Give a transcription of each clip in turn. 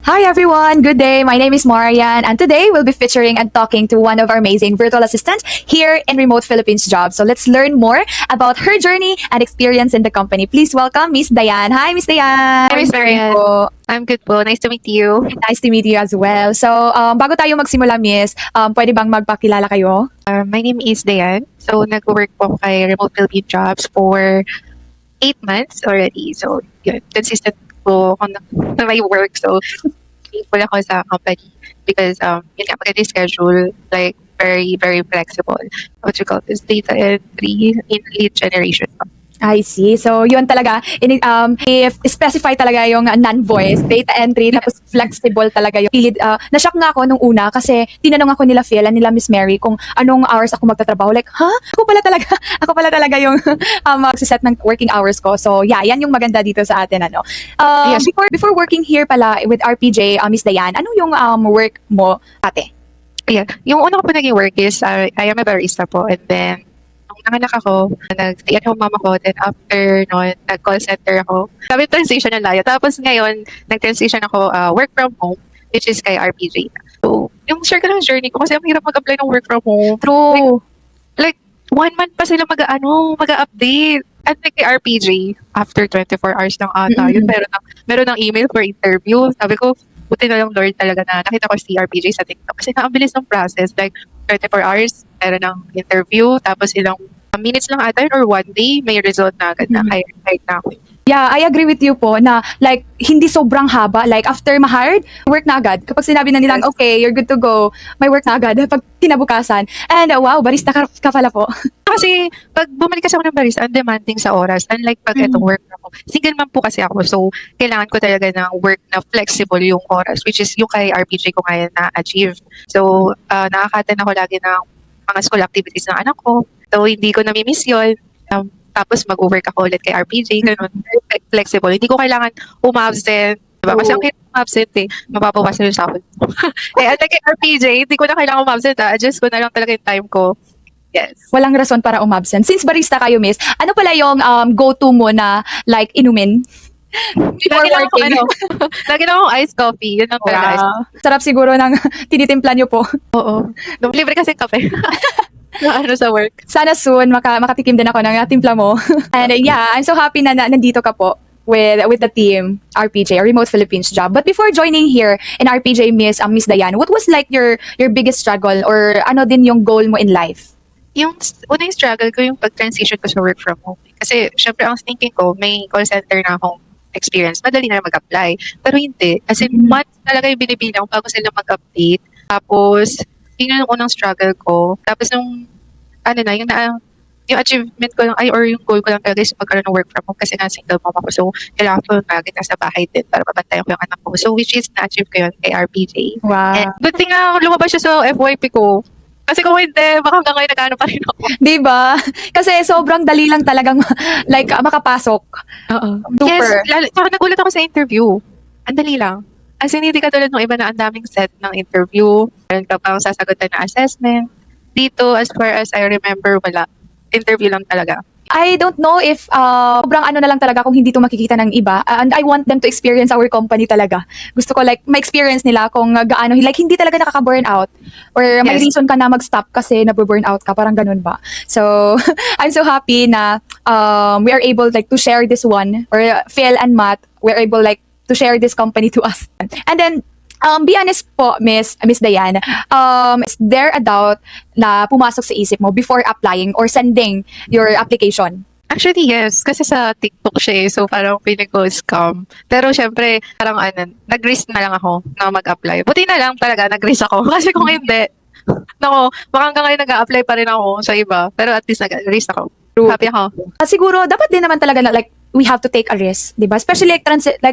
Hi everyone, good day. My name is Marian and today we'll be featuring and talking to one of our amazing virtual assistants here in Remote Philippines Job. So let's learn more about her journey and experience in the company. Please welcome Miss Dayan. Hi Miss Dayan. Hi, Miss Marian. Po. I'm good po. Nice to meet you. Nice to meet you as well. So bago tayo magsimula Miss, pwede bang magpakilala kayo? My name is Dayan. So, nag-work po kay Remote Philippine Jobs for 8 months already. So, yun. Consistent po ako na may work. So, thankful ako sa company because yun nga, maganda yung schedule, like very, very flexible. What you call this? Data entry in lead generation. I see. So, yun talaga. If specify talaga yung non-voice, data entry, tapos flexible talaga yung pilid. Na-shock nga ako nung una kasi tinanong ako nila Phil and nila Miss Mary kung anong hours ako magtatrabaho. Like, ha? Ako pala talaga yung magsiset ng working hours ko. So, yeah, yan yung maganda dito sa atin. Ano. Yes. Before working here pala with RPJ, Miss Dayan, ano yung work mo ate? Yeah. Yung una ko po naging work is I am a barista po. And then, nung nanganak ako, nag-stay at home mama ko. Then after noon, nag-call center ako. Sabi transition na layo. Tapos ngayon, nag-transition ako work from home, which is kay RPJ. So, yung share ko ng journey ko kasi ang hirap mag-apply ng work from home. True. Like 1 month pa sila mag-update. At like kay RPJ, after 24 hours lang ata, yun, meron ng email for interview. Sabi ko, buti na lang Lord talaga na nakita ko si RPJ sa TikTok. Kasi nakabilis ng process. Like, 24 hours, meron ng interview, tapos ilang minutes lang ata yun, or 1 day, may result na agad na kahit na ako. Yeah, I agree with you po na like hindi sobrang haba. Like after ma-hired, work na agad. Kapag sinabi na nilang, Yes. okay, you're good to go, may work na agad. Pag kinabukasan. And wow, barista ka pala po. Kasi pag bumalik kasi ako ng barista, ang demanding sa oras. Unlike pag itong work ako, single man po kasi ako. So, kailangan ko talaga ng work na flexible yung oras, which is yung kay RPJ ko ngayon na-achieve. So, nakaka-attend ako lagi ng mga school activities ng anak ko. So, hindi ko namimiss yun. Tapos mag-work ako ulit kay RPJ. Ganun. Flexible. Hindi ko kailangan umabsent. Diba? Kasi ang hirap umabsent eh. Mapapawasan yung sahod. Eh, unlike kay RPJ, hindi ko na kailangan umabsent. Adjust ko na lang talaga yung time ko. Yes. Walang rason para umabsent. Since barista kayo, miss, ano pala yung go-to mo na like inumin? Before Lagi lang ako, working. lagi lang akong iced coffee. Yun ang talaga. Wow. Sarap siguro ng tinitimpla nyo po. Oo. Libre kasi yung kape. Na ano sa work. Sana soon makatikim din ako ng timpla mo. And yeah, I'm so happy na nandito ka po with the team RPJ, or Remote Philippines Job. But before joining here in RPJ, Miss Dayan, what was like your biggest struggle or ano din yung goal mo in life? Yung unang struggle ko yung pag-transition ko sa work from home. Kasi syempre ang thinking ko, may call center na akong experience. Madali na mag-apply. Pero hindi. As in, months talaga yung binibilang bago sila mag-update. Tapos, yun yung unang struggle ko. Tapos nung, yung achievement ko lang, or yung goal ko lang talaga is magkaroon ng work from home kasi nga single mom ako. So, kailangan ko lagi nasa bahay din para mabantayan ko yung anak ko. So, which is na-achieve ko yun kay RPJ. Wow. And good thing nga lumabas siya sa FYP ko. Kasi kung hindi, baka hanggang ngayon nag-ano pa rin ako. Di ba? Kasi sobrang dali lang talagang like makapasok. Oo. Super. Yes, saka nagulat ako sa interview. Ang dali lang. As in, hindi katulad ng iba na ang daming set ng interview. Meron ka pang sasagutan na assessment. Dito, as far as I remember, wala. Interview lang talaga. I don't know if sobrang ano na lang talaga kung hindi to makikita ng iba. And I want them to experience our company talaga. Gusto ko like ma-experience nila kung gaano, like hindi talaga nakaka-burn out. Or may Yes. reason ka na mag-stop kasi nabu-burn out ka. Parang ganun ba? So, I'm so happy na we are able like to share this one. Or Phil and Matt, we're able like to share this company to us. And then, be honest po, Miss Dayan, is there a doubt na pumasok sa isip mo before applying or sending your application? Actually, yes. Kasi sa TikTok siya eh. So, parang pinag-scam. Pero syempre, parang nag-risk na lang ako na mag-apply. Buti na lang talaga, nag-risk ako. Kasi kung hindi, nako, baka hanggang ngayon nag-a-apply pa rin ako sa iba. Pero at least nag-risk ako. Happy ako. Siguro, dapat din naman talaga na like, we have to take a risk, di ba? Especially like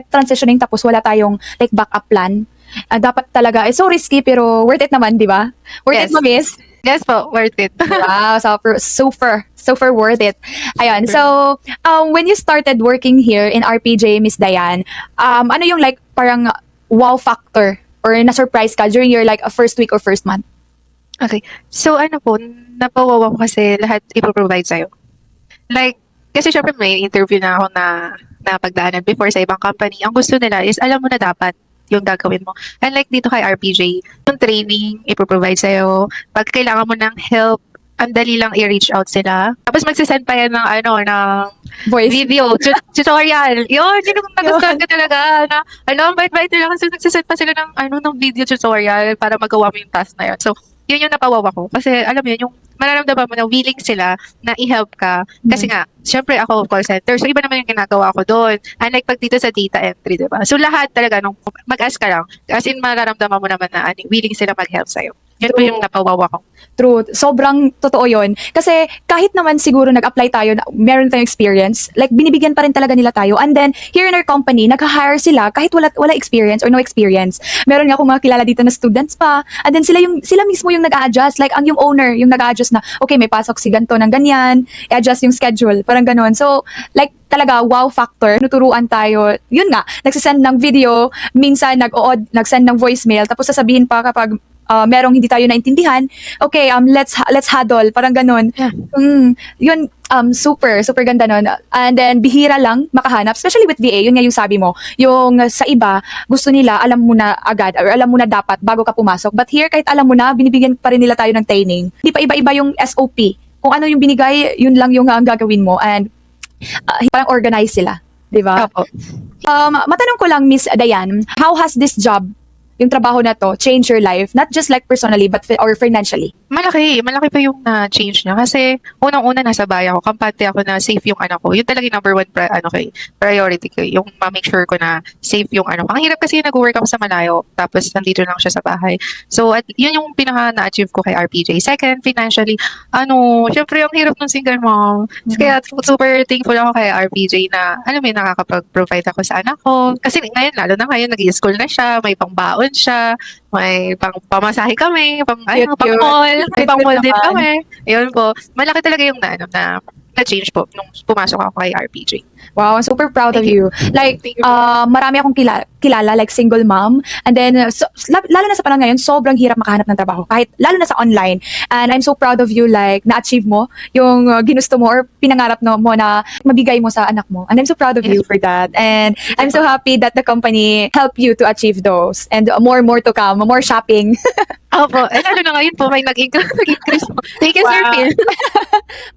transitioning tapos wala tayong like backup plan. Dapat talaga, it's so risky pero worth it naman, di ba? Worth Yes. it mo, miss? Yes po, worth it. Wow, super worth it. Ayan, so, when you started working here in RPJ, Miss Dayan, ano yung like parang wow factor or na-surprise ka during your like first week or first month? Okay. So, ano po, napawawa ko kasi lahat ipoprovide sa'yo. Like, kasi syempre may interview na ako na pagdaanan before sa ibang company. Ang gusto nila is alam mo na dapat yung gagawin mo. And like dito kay RPJ, yung training, ipoprovide sa'yo. Pag kailangan mo ng help, ang dali lang i-reach out sila. Tapos magsisend pa yan ng ng Voice. video, tutorial. Yun yung nagustuhan ko talaga. Na, ang bait-bait nila kasi nagsisend pa sila ng video tutorial para magawa mo yung task na yun. So, yun yung napawawa ko. Kasi alam mo yun, yung mararamdaman mo na willing sila na i-help ka. Kasi nga, syempre ako call center. So, iba naman yung ginagawa ko doon. Unlike pag dito sa data entry, diba? So, lahat talaga, nung mag-ask ka lang, as in mararamdaman mo naman na willing sila mag-help sa'yo. Yun po yung napawawa ko. True. Sobrang totoo yun. Kasi kahit naman siguro nag-apply tayo, meron tayong experience, like binibigyan pa rin talaga nila tayo. And then, here in our company, nag-hire sila kahit wala experience or no experience. Meron nga akong mga kilala dito na students pa. And then, sila mismo yung nag-a-adjust. Like, yung owner, yung nag-a-adjust na, okay, may pasok si ganito ng ganyan, i-adjust yung schedule. Parang ganun. So, like, talaga, wow factor. Nuturuan tayo. Yun nga, nagsisend ng video, minsan nag-send ng voicemail, tapos sasabihin pa kapag merong hindi tayo naintindihan, okay, let's huddle, parang ganun. Yeah. Yun, super ganda nun. And then, bihira lang makahanap, especially with VA, yun nga yung sabi mo, yung sa iba, gusto nila, alam mo na agad, or alam mo na dapat bago ka pumasok. But here, kahit alam mo na, binibigyan pa rin nila tayo ng training. Hindi pa iba-iba yung SOP. Kung ano yung binigay, yun lang yung ang gagawin mo. And, parang organize sila. Diba? Opo. Matanong ko lang, Miss Dayan, how has this job, yung trabaho na to, change your life? Not just like personally, but or financially? Malaki pa yung na-change niya. Kasi unang-una nasa bahay ako, kampante ako na safe yung anak ko. Yun talaga yung number one priority ko. Yung ma-make sure ko na safe yung anak ko. Ang hirap kasi nag-work ako sa malayo, tapos nandito lang siya sa bahay. So, at yun yung pinaka na-achieve ko kay RPJ. Second, financially, syempre yung hirap ng single mom. Kaya super thankful ako kay RPJ na, nakakapag-provide ako sa anak ko. Kasi ngayon, lalo na ngayon, nag-i-school na siya, may pangbaon siya, may pamasahe kami, pang-mall, may pang-mall din kami. Ayun po. Malaki talaga yung na-change po nung pumasok ako kay RPJ. Wow, I'm super proud of Thank you. Like, Thank you po. marami akong kilala, like single mom. And then, lalo na sa panahon ngayon, sobrang hirap makahanap ng trabaho. Kahit, lalo na sa online. And I'm so proud of you, like, na-achieve mo yung ginusto mo or pinangarap mo na mabigay mo sa anak mo. And I'm so proud of you for that. And I'm so happy that the company helped you to achieve those. And more to come, more shopping. Opo. Lalo na ngayon po, may nag-increase po. Thank you, Sir Wow. Phil.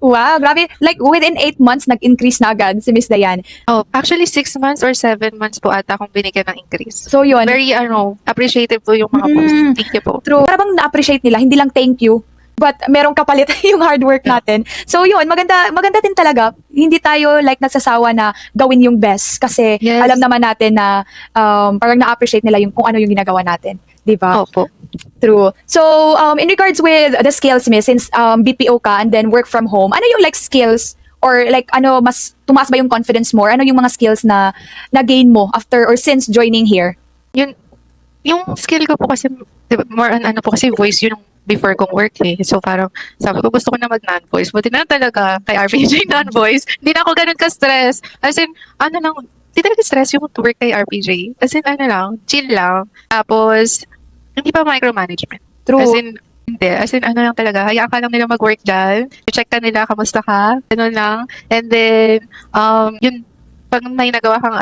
Wow, grabe. Like, within 8 months, nag-increase na agad si Miss Dayan. Oh, actually 6 months or 7 months po ata akong binigyan ng increase. So, yun. Very appreciative po yung mga boss. Thank you po. True. Para bang na-appreciate nila, hindi lang thank you, but merong kapalit yung hard work natin. So yun, maganda din talaga. Hindi tayo like nagsasawa na gawin yung best kasi Yes. alam naman natin na parang na-appreciate nila yung kung ano yung ginagawa natin. Diba? Opo. True. So, in regards with the skills, Miss, since BPO ka and then work from home, ano yung like skills or like mas tumaas ba yung confidence mo? Ano yung mga skills na na-gain mo after or since joining here? Yung skill ko po kasi, diba, more on kasi voice yun yung before kong work eh. So parang sabi ko gusto ko na mag non-voice. Buti na talaga kay RPJ non-voice. Hindi na ako ganun ka-stress. As in, hindi talaga stress yung work kay RPJ. As in, chill lang. Tapos, hindi pa micromanagement. True. As in, hindi. As in, lang talaga. Hayaan ka lang nila mag-work dyan. Check ka nila, kamusta ka. Ganun lang. And then, yun, pag may nagawa kang,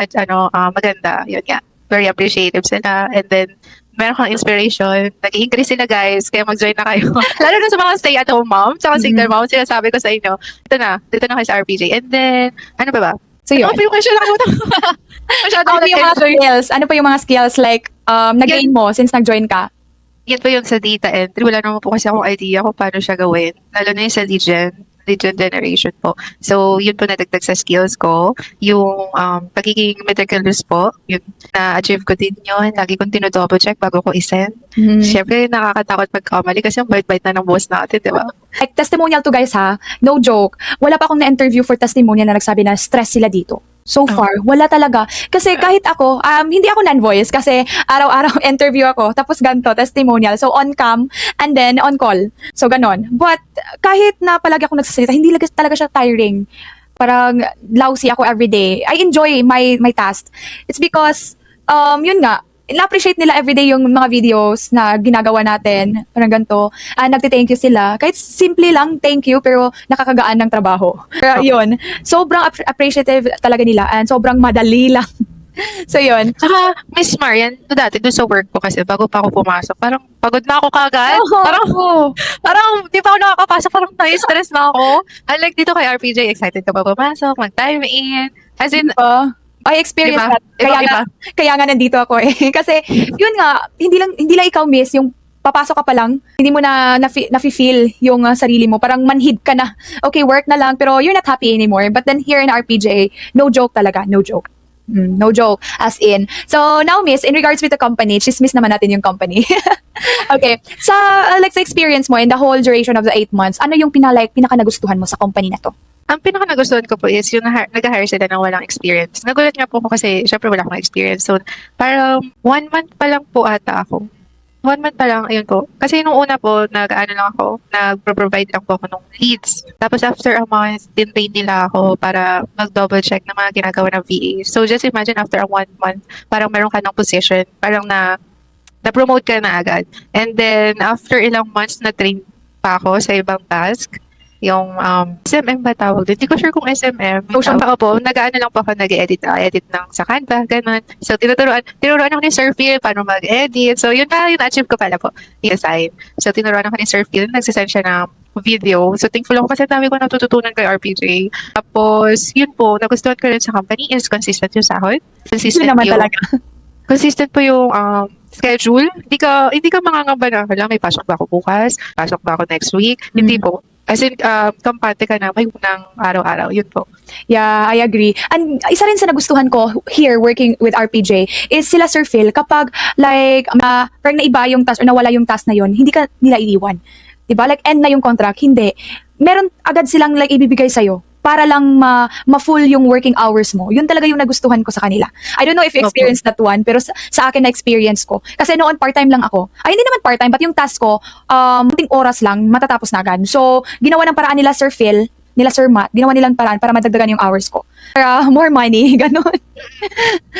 maganda, yun nga. Very appreciative sila. And then, meron kang inspiration. Nag-increase sila, guys. Kaya mag-join na kayo. Lalo na sa mga stay-at-home mom, tsaka single mom, sinasabi ko sa inyo, dito na kayo sa RPJ. And then, ano ba ba? So yun. Ano pa yung question na Masyado ako Ano pa yung mga nag-enjoy. skills? Ano pa yung mga skills like na-gain mo since nag-join ka? Yan po yung sa data entry. Wala naman po kasi akong idea kung paano siya gawin. Lalo na yung sa lead generation po. So, yun po nadagdag sa skills ko. Yung pagiging meticulous po, yun, na-achieve ko din yun. Lagi kong tinodouble check bago ko isend. Siyempre, nakakatakot pagkamali kasi yung bite-bite na ng boss natin, di ba? Like testimonial to guys ha, no joke. Wala pa akong na-interview for testimonial na nagsabi na stress sila dito. So far, wala talaga. Kasi kahit ako, hindi ako non-voice kasi araw-araw interview ako, tapos ganito, testimonial. So on cam, and then on call. So ganon. But kahit na palagi ako nagsasalita, hindi talaga siya tiring. Parang lousy ako everyday. I enjoy my task. It's because, yun nga, na-appreciate nila everyday yung mga videos na ginagawa natin. Parang ganito. Nagti-thank you sila. Kahit simple lang, thank you, pero nakakagaan ng trabaho. Pero yun, sobrang appreciative talaga nila and sobrang madali lang. So, yun. Tsaka, Miss Marian, dati doon sa work ko kasi bago pa ako pumasok, parang pagod na ako kagad. Parang di pa ako nakakapasok, parang na-stress na ako. Unlike dito kay RPJ, excited ka pa pumasok, mag-time in. As in, I experienced Diba? that. Iba-iba. Kaya nga nandito ako eh. Kasi, yun nga, hindi lang ikaw miss, yung papasok ka pa lang, hindi mo na nafe-feel yung sarili mo. Parang manhid ka na. Okay, work na lang, pero you're not happy anymore. But then here in RPJ, no joke talaga, no joke. No joke, as in. So, now, miss, in regards with the company, chismis naman natin yung company. Okay. Sa experience mo in the whole duration of the 8 months, ano yung pinaka nagustuhan mo sa company na to? ang pinaka nagustuhan ko po is yung nag-hire sila ng walang experience. Nagulat nga po ako kasi syempre wala akong experience. So, parang 1 month pa lang po ata ako. 1 month pa lang, ayun po. Kasi nung una po, nag-provide lang po ako ng leads. Tapos after a month, tinrain nila ako para mag-double check ng mga ginagawa ng VA. So just imagine after a 1 month, parang meron ka ng position, parang na-promote ka na agad. And then after ilang months, na-train pa ako sa ibang task. Yung SMM ba tawag doon? Hindi ko sure kung SMM. Social Ako po, nag-ano lang po ako, nag-edit ng sa Canva, ganun. So, tinuruan ako ni Sir Phil paano mag-edit. So, yun na, yun achieve ko pala po, yung design. So, tinuruan ako ni Sir Phil, nagsisend siya ng video. So, thankful ako kasi dami ko natututunan kay RPJ. Tapos, yun po, nagustuhan ko rin sa company is consistent yung sahod. Consistent Yun naman yung, talaga. consistent po yung schedule. Hindi ka mangangamba na, wala, may pasok ba ako bukas? Pasok ba ako next week? Hindi po. As in, kampante ka na, may unang araw-araw. Yun po. Yeah, I agree. And isa rin sa nagustuhan ko here working with RPJ is sila Sir Phil, kapag parang naiba yung task or nawala yung task na yun, hindi ka nila iiwan. Diba? Like, end na yung contract. Hindi. Meron agad silang ibibigay sa'yo para lang ma-full yung working hours mo. Yun talaga yung nagustuhan ko sa kanila. I don't know if you experienced that one, pero sa akin na experience ko. Kasi noon part-time lang ako. Ay, hindi naman part-time, but yung task ko, kunting oras lang, matatapos na agad. So, ginawa ng paraan nila Sir Phil, nila Sir Matt, ginawa nilang paraan para madagdagan yung hours ko. Para more money, ganun.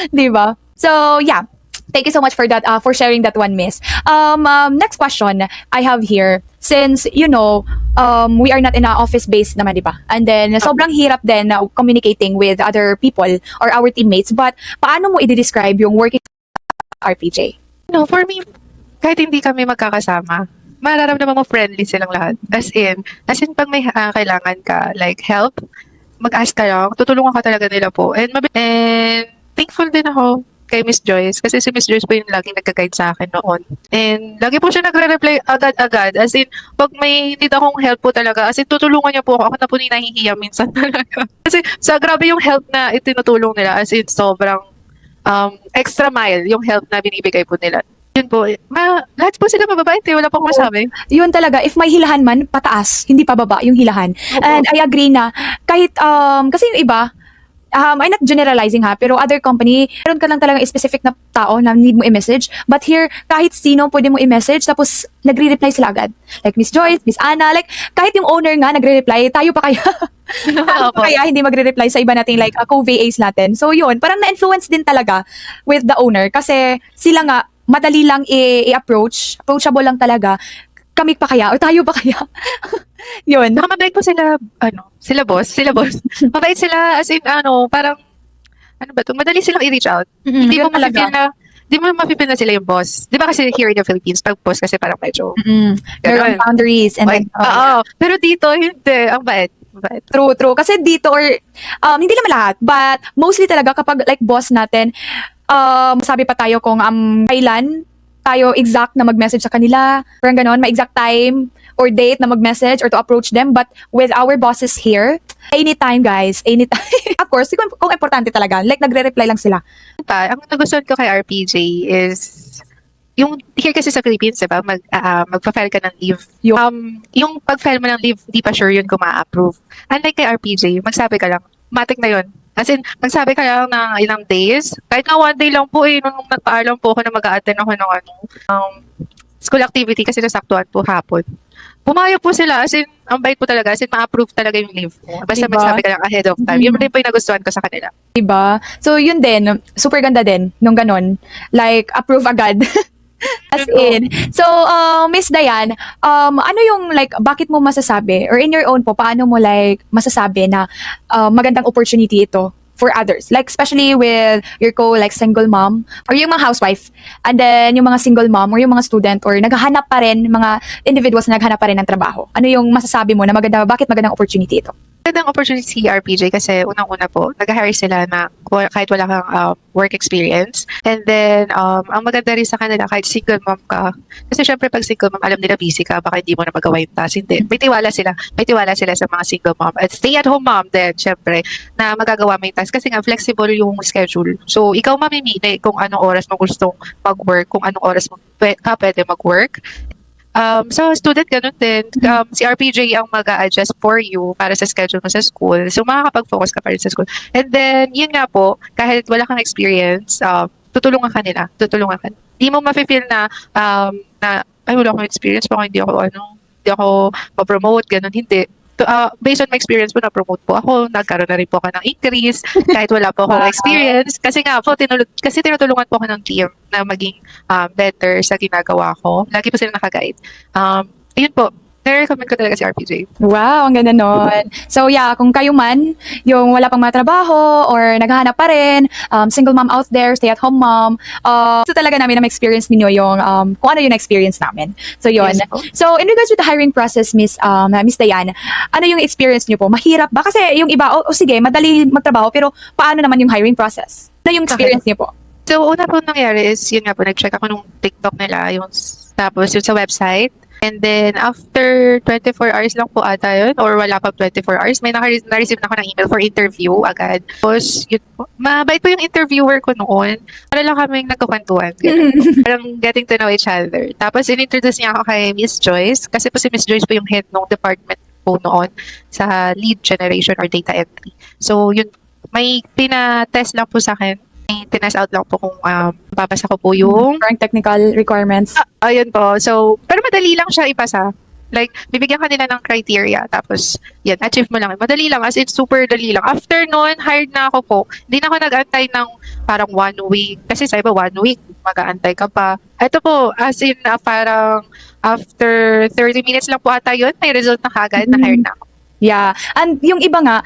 Diba? So, yeah. Thank you so much for that, for sharing that one, Miss. Next question I have here, since we are not in a office based naman, di ba? And then sobrang hirap din communicating with other people or our teammates. But paano mo i-describe yung working RPJ? No, for me, kahit hindi kami magkakasama, mararamdaman mo friendly silang lahat. As in pag may kailangan ka, like help, mag-ask ka lang, tutulungan ka talaga nila po. And thankful din ako kay Miss Joyce. Kasi si Miss Joyce po yung laging nagka-guide sa akin noon. And lagi po siya nagre-reply agad-agad. As in, pag may need akong help po talaga, as in, tutulungan niya po ako. Ako na po nahihiya minsan talaga. Kasi grabe yung help na itinutulong nila. As in, sobrang extra mile yung help na binibigay po nila. Yun po. Lahat po sila mababait. Wala pong masabi. Yun talaga, if may hilahan man, pataas, hindi pababa yung hilahan. Opo. And I agree na kahit, kasi yung iba, I'm not generalizing ha, pero other company, meron ka lang talagang specific na tao na need mo i-message. But here, kahit sino pwede mo i-message, tapos nagre-reply sila agad. Like Miss Joyce, Miss Anna, like kahit yung owner nga nagre-reply, tayo pa kaya? Tayo pa kaya hindi magre-reply sa iba nating like co-VAs natin. So yun, parang na-influence din talaga with the owner kasi sila nga, madali lang i-approach, approachable lang talaga. Kami pa kaya? O tayo pa kaya? Yun. Baka mabait po sila boss. Mabait sila, as in, parang, madali silang i-reach out. Hindi Yun mo talaga. mapipil na sila yung boss. Di ba kasi here in the Philippines, pag boss kasi parang medyo, Meron ganun. boundaries. And then, Oo. Pero dito, hindi. Ang bait. Mabait. True. Kasi dito or, hindi naman lahat, but mostly talaga kapag like boss natin, sabi pa tayo kung kailan tayo exact na mag-message sa kanila, parang ganon, may exact time or date na mag-message or to approach them. But with our bosses here, anytime guys, anytime. Of course, kung importante talaga, like nagre-reply lang sila. Ang nagustuhan ko kay RPJ is, yung here kasi sa Philippines, diba, magpa-file ka ng leave. Yung pag-file mo ng leave, di pa sure yun kung ma-approve. Unlike kay RPJ, magsabi ka lang, matik na yun. As in, magsabi ka lang ng ilang days. Kahit nga 1 day lang po nung nagpaalam po ako na mag-a-attend ako ng school activity kasi nasaktuhan po hapon. Pumayag po sila. As in, ang bait po talaga. As in, ma-approve talaga yung leave mo. Basta Diba? magsabi ka lang ahead of time. Yun rin po yung nagustuhan ko sa kanila. Diba? So yun din, super ganda din nung ganon. Like, approve agad. As in. So, Miss Diane, ano yung like, bakit mo masasabi, or in your own po, paano mo like masasabi na magandang opportunity ito for others. Like, especially with your like single mom or yung mga housewife. And then, yung mga single mom or yung mga student or naghahanap pa rin, mga individuals na naghahanap pa rin ng trabaho. Ano yung masasabi mo na bakit magandang opportunity ito? Magandang opportunity si RPJ kasi unang-una po, nag-hire sila na kahit wala kang work experience. And then, ang maganda rin sa kanila, kahit single mom ka, kasi syempre pag single mom, alam nila busy ka, baka hindi mo na magawa yung task. Hindi. May tiwala sila. May tiwala sila sa mga single mom. At stay-at-home mom din, syempre, na magagawa mo yung task. Kasi nga, flexible yung schedule. So, ikaw mamimili kung anong oras mo gustong mag-work, kung anong oras mo ka pwede mag-work. So, student, ganun din. Si RPJ ang mag-a-adjust for you para sa schedule mo sa school. So, makakapag-focus ka pa rin sa school. And then, yun nga po, kahit wala kang experience, tutulungan ka nila. Tutulungan ka. Hindi mo mafe-feel na, ay, wala akong experience, baka hindi ako ma-promote, ganun. Hindi. Based on my experience po, na-promote po ako. Nagkaroon na rin po ako ng increase kahit wala po akong experience. Kasi nga po, tinutulungan po ako ng team na maging better sa ginagawa ko. Lagi po sila nakaguide. Ayun po, nare-recommend ko talaga si RPJ. Wow, ang ganda nun. So yeah, kung kayo man, yung wala pang matrabaho or naghahanap pa rin, single mom out there, stay-at-home mom, ito talaga namin na ma-experience ninyo yung kung ano yung experience namin. So yun. Yes po. So in regards with the hiring process, Miss Dayan, ano yung experience niyo po? Mahirap ba? Kasi yung iba, sige, madali magtrabaho, pero paano naman yung hiring process? Ano yung experience niyo po? So, una po nangyari is, yun nga po, nag-check ako nung TikTok nila, tapos yun sa website. And then, after 24 hours lang po ata yun, or wala pang 24 hours, may na-receive na ako ng email for interview agad. Tapos, yun po, mabait po yung interviewer ko noon. Para lang kaming nagkukwentuhan. Parang getting to know each other. Tapos, in-introduce niya ako kay Miss Joyce. Kasi po si Miss Joyce po yung head ng department po noon sa lead generation or data entry. So, yun, may pina-test lang po sa akin. May tinest out lang po kung papasa ko po yung Parang technical requirements. ayun po. So, pero madali lang siya ipasa. Like, bibigyan ka nila ng criteria. Tapos, yan, achieve mo lang. Madali lang. As in, super dali lang. After noon, hired na ako po. Hindi na ako nag-antay ng parang 1 week. Kasi sa iba, 1 week, mag-aantay ka pa. Ito po, as in, parang after 30 minutes lang po ata yun, may result na kagad na hired na ako. Yeah. And yung iba nga,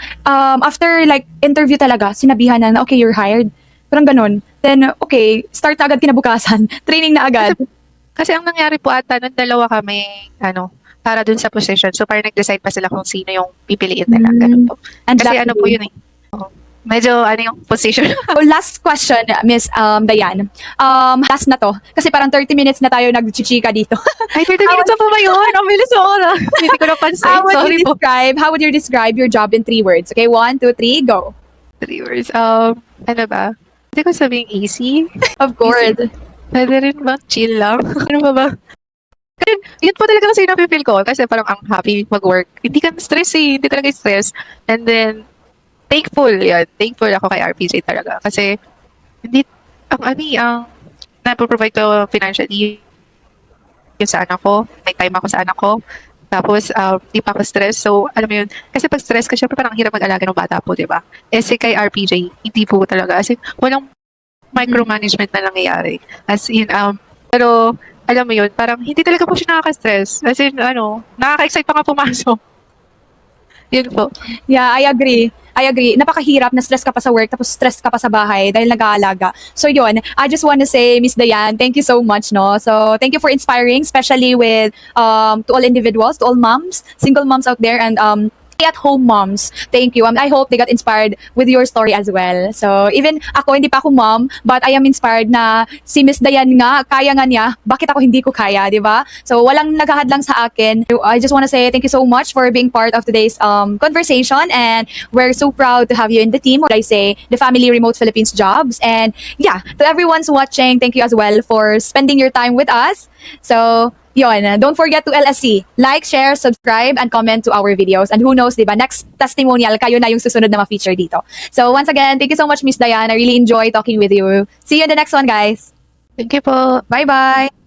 after like interview talaga, sinabihan na okay, you're hired. Parang ganun. Then, okay, start na agad kinabukasan. Training na agad. Kasi ang nangyari po ata, nung dalawa kami, para dun sa position. So, parang nag-decide pa sila kung sino yung pipiliin nila. Ganun po. And Kasi luckily- po yun eh. Oo. Medyo yung position. So, last question, Miss Dayan. Last na to. Kasi parang 30 minutes na tayo nag-chichika dito. Ay, 30 minutes na po ba yun? Ang bilis mo oras. Hindi ko napansin. Sorry po. How would you describe your job in 3 words? Okay, 1, 2, 3, go. 3 words. Ano ba? Hindi ko sabihin easy. Of course. Pwede rin ba? Chill lang. Ano ba ba? Kasi yun po talaga kasi napipil ko. Kasi parang ang happy mag-work. Hindi ka stress eh. Hindi talaga stress. And then, thankful yan. Thankful ako kay RPJ talaga. Kasi, hindi, ang napoprovide ko financially yun sa anak ko. May time ako sa anak ko. Tapos, di pa ako stress. So, alam mo yun, kasi pag stress ka, syempre parang hirap mag-alaga ng bata po, di ba? Kasi kay RPJ, hindi po talaga. As in, walang micromanagement na nangyayari. As in, pero, alam mo yun, parang hindi talaga po siya nakaka-stress. As in, nakaka-excite pa nga pumasok. Yun po. Yeah, I agree. Napakahirap na stress ka pa sa work tapos stress ka pa sa bahay dahil nag-aalaga. So yun, I just want to say, Miss Dayan, thank you so much, no? So thank you for inspiring, especially with to all individuals, to all moms, single moms out there, and stay-at-home moms. Thank you. I hope they got inspired with your story as well. So, even ako, hindi pa ako mom, but I am inspired na si Miss Dayan nga, kaya nga niya, bakit ako hindi ko kaya, di ba? So, walang naghahadlang sa akin. I just want to say thank you so much for being part of today's conversation, and we're so proud to have you in the team, or I say, the Family Remote Philippines Jobs. And yeah, to everyone's watching, thank you as well for spending your time with us. So, yun, don't forget to LSC. Like, share, subscribe, and comment to our videos. And who knows, diba, next testimonial, kayo na yung susunod na ma-feature dito. So, once again, thank you so much, Miss Dayan. I really enjoy talking with you. See you in the next one, guys. Thank you po. Bye-bye.